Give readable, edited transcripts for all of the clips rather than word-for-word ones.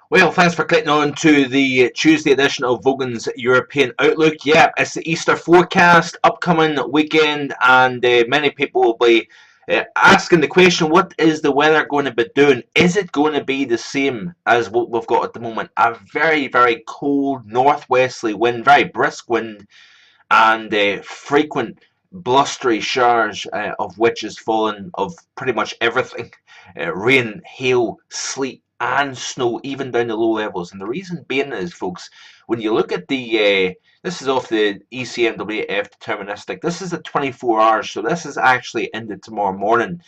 Well, thanks for clicking on to the Tuesday edition of Vogan's European Outlook. Yeah, it's the Easter forecast, upcoming weekend, and many people will be asking the question, what is the weather going to be doing? Is it going to be the same as what we've got at the moment? A very, very cold northwesterly wind, very brisk wind, and frequent blustery showers, of which is fallen of pretty much everything. Rain, hail, sleet, and snow, even down the low levels. And the reason being is, folks, when you look at this is off the ECMWF deterministic. This is at 24 hours, so this is actually into tomorrow morning.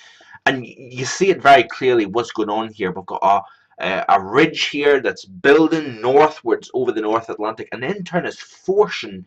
And you see it very clearly what's going on here. We've got a ridge here that's building northwards over the North Atlantic, and in turn is forcing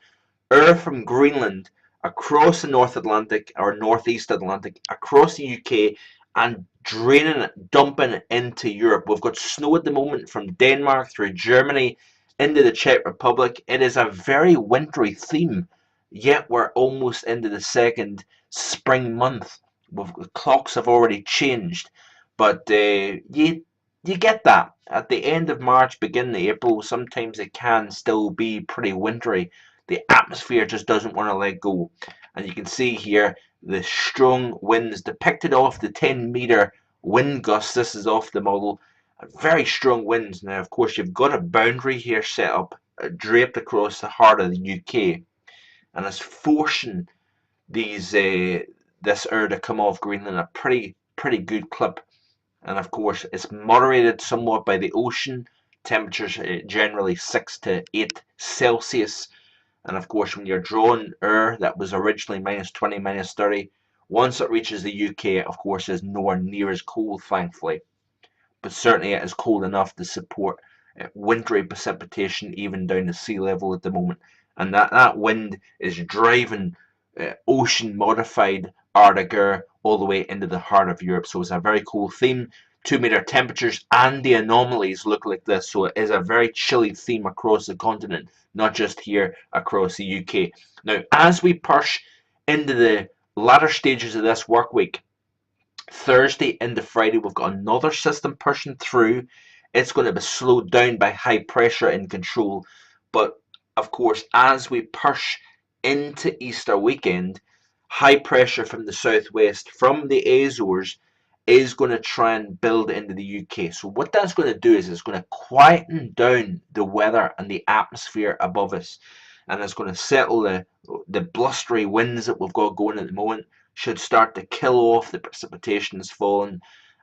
air from Greenland across the North Atlantic or Northeast Atlantic, across the UK, and draining it, dumping it into Europe. We've got snow at the moment from Denmark through Germany into the Czech Republic. It is a very wintry theme, yet we're almost into the second spring month. The clocks have already changed, but you get that. At the end of March, beginning of April, sometimes it can still be pretty wintry. The atmosphere just doesn't want to let go. And you can see here the strong winds depicted off the 10-meter wind gusts. This is off the model. Very strong winds. Now, of course, you've got a boundary here set up, draped across the heart of the UK, and it's forcing these this air to come off Greenland at a pretty good clip. And of course, it's moderated somewhat by the ocean. Temperatures generally 6 to 8 Celsius. And of course, when you're drawing air that was originally -20, -30, once it reaches the UK, of course, is nowhere near as cold, thankfully. But certainly it is cold enough to support wintry precipitation even down to sea level at the moment. And that wind is driving ocean modified Arctic air all the way into the heart of Europe. So it's a very cool theme. 2-meter temperatures and the anomalies look like this. So it is a very chilly theme across the continent, not just here across the UK. Now, as we push into the latter stages of this work week, Thursday into Friday, we've got another system pushing through. It's going to be slowed down by high pressure in control. But of course, as we push into Easter weekend, high pressure from the southwest, from the Azores, is going to try and build into the UK. So what that's going to do is it's going to quieten down the weather and the atmosphere above us, and it's going to settle the blustery winds that we've got going at the moment. Should start to kill off the precipitation that's fallen,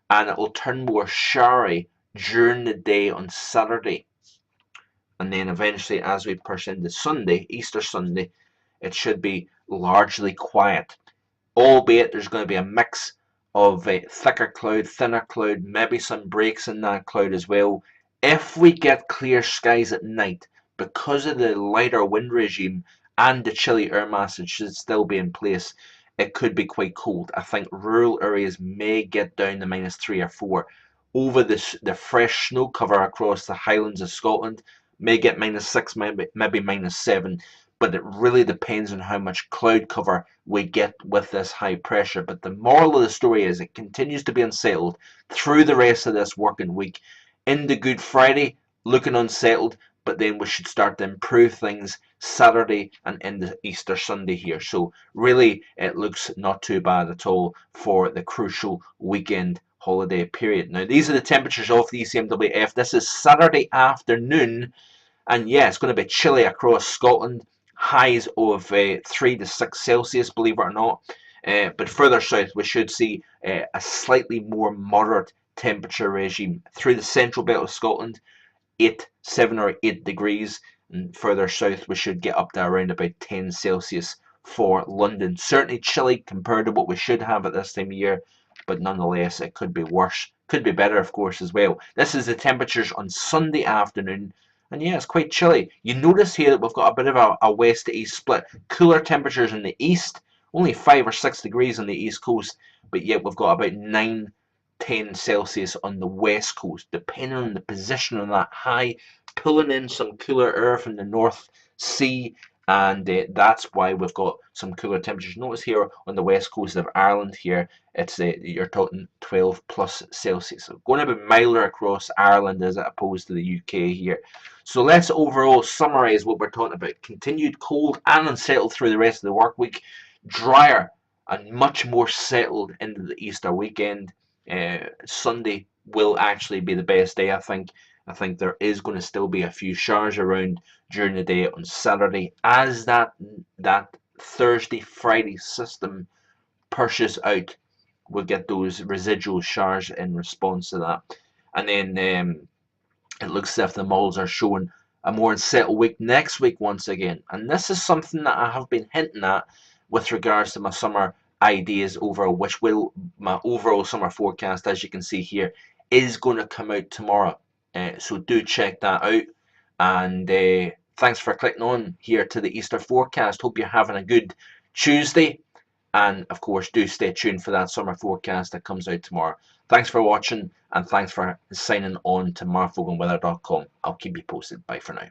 and it will turn more showery during the day on Saturday. And then eventually, as we push into Sunday, Easter Sunday, it should be largely quiet, albeit there's going to be a mix of thicker cloud, thinner cloud, maybe some breaks in that cloud as well. If we get clear skies at night, because of the lighter wind regime and the chilly air mass that should still be in place, it could be quite cold. I think rural areas may get down to -3 or 4. Over the fresh snow cover across the Highlands of Scotland may get -6, maybe -7, but it really depends on how much cloud cover we get with this high pressure. But the moral of the story is it continues to be unsettled through the rest of this working week. Into Good Friday, looking unsettled, but then we should start to improve things Saturday and into Easter Sunday here. So really, it looks not too bad at all for the crucial weekend holiday period. Now, these are the temperatures off the ECMWF. This is Saturday afternoon, and yeah, it's going to be chilly across Scotland. Highs of 3 to 6 Celsius, believe it or not. But further south, we should see a slightly more moderate temperature regime through the central belt of Scotland. 7 or 8 degrees, and further south we should get up to around about 10 Celsius for London. Certainly chilly compared to what we should have at this time of year, but nonetheless it could be worse, could be better of course as well. This is the temperatures on Sunday afternoon, and yeah, it's quite chilly. You notice here that we've got a bit of a west to east split. Cooler temperatures in the east, only 5 or 6 degrees on the east coast, but yet we've got about 9-10 Celsius on the west coast, depending on the position on that high, pulling in some cooler air from the North Sea and that's why we've got some cooler temperatures. Notice here on the west coast of Ireland here, it's you're talking 12 plus Celsius. So going a bit milder across Ireland as opposed to the UK here. So let's overall summarize what we're talking about. Continued cold and unsettled through the rest of the work week. Drier and much more settled into the Easter weekend. Sunday will actually be the best day, I think. I think there is going to still be a few showers around during the day on Saturday as that Thursday Friday system pushes out. We'll get those residual showers in response to that, and then it looks as if the models are showing a more unsettled week next week once again. And this is something that I have been hinting at with regards to my summer ideas over which will my overall summer forecast, as you can see here, is going to come out tomorrow. So do check that out. And thanks for clicking on here to the Easter forecast. Hope you're having a good Tuesday. And of course, do stay tuned for that summer forecast that comes out tomorrow. Thanks for watching, and thanks for signing on to markvoganweather.com. I'll keep you posted. Bye for now.